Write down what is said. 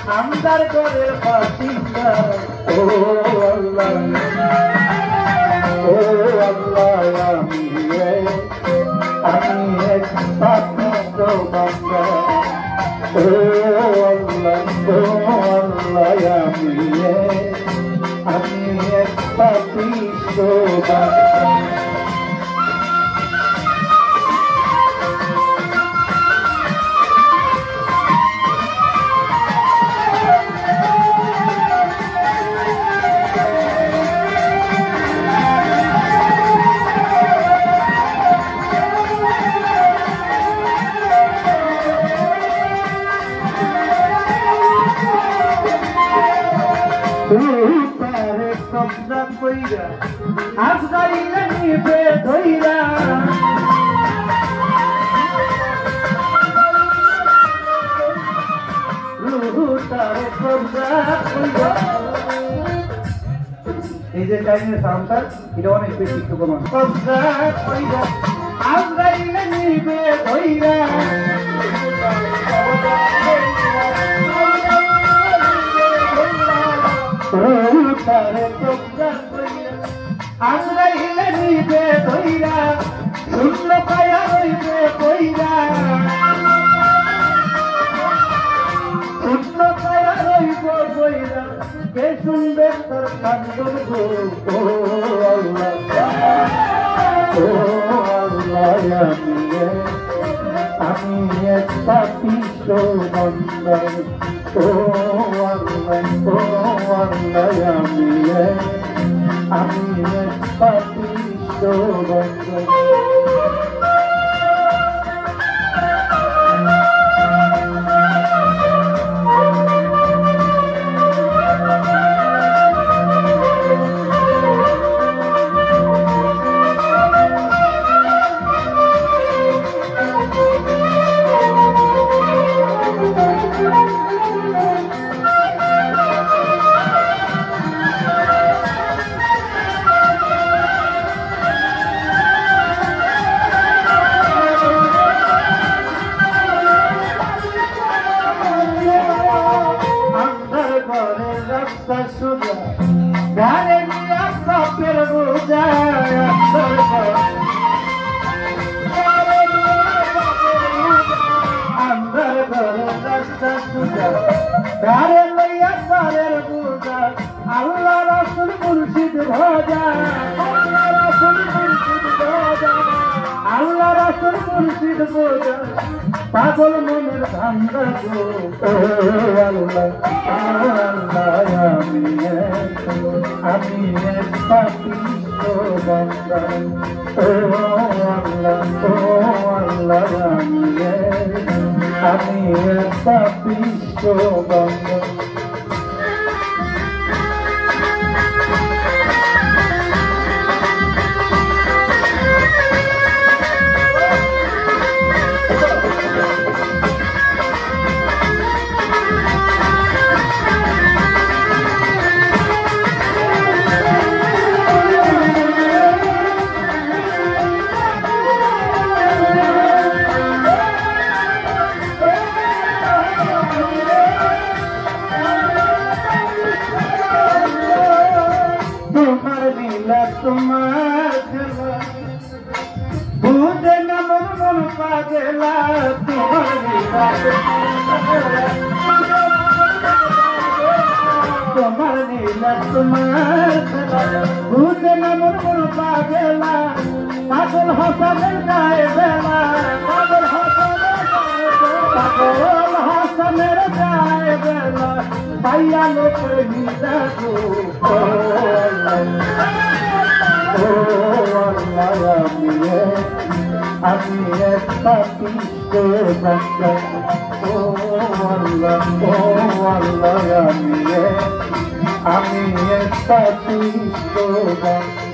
আমদার ঘরের বাসিন্দা ও আল্লাহ আমি এক পাপিষ্ঠ বান্দা ও আল্লাহ আমি এক পাপিষ্ঠ বান্দা তারে কবজা কইরা আজরাইলে নিবে ধইরা তারে কবজা কইরা এই যে টাইমের সাউন্ডটা এটা অনেক বেশি একটু কমান কবজা কইরা আজরাইলে নিবে ধইরা তারে কবজা কইরা আজরাইলে নিবে ধইরা শূন্য কায়া রইবে কইরা শূন্য কায়া রইব কইরা কে শুনবে তোর কান্দন গো ও আল্লাহ আমি এক পাপিষ্ঠ বান্দা ও আল্লাহ আমি এক পাপিষ্ঠ বান্দা গানে নিয়া বাপের বোঝা আন্দার ঘরে রাস্তা সুজা গানে লইয়া পারের বোঝা আল্লাহ রাসূল মুর্শিদ ভজা আল্লাহ রাসূল মুর্শিদ ভজা পাগল মনের ধান্দা গো আমি এক পাপিষ্ঠ বান্দা ও আল্লাহ আমি এক পাপিষ্ঠ বান্দা তোমার খেলা বুঝে না মন পাগলা তোমার নীলা তোমার খেলা বুঝে না মন পাগলা পাগল হাসানের গায়ে বেলা পাগল হাসানের গায়ে বেলা পাইয়া লোকের নিদা গো আমি এক পাপিষ্ঠ বান্দা ও আল্লাহ আমি এক পাপিষ্ঠ বান্দা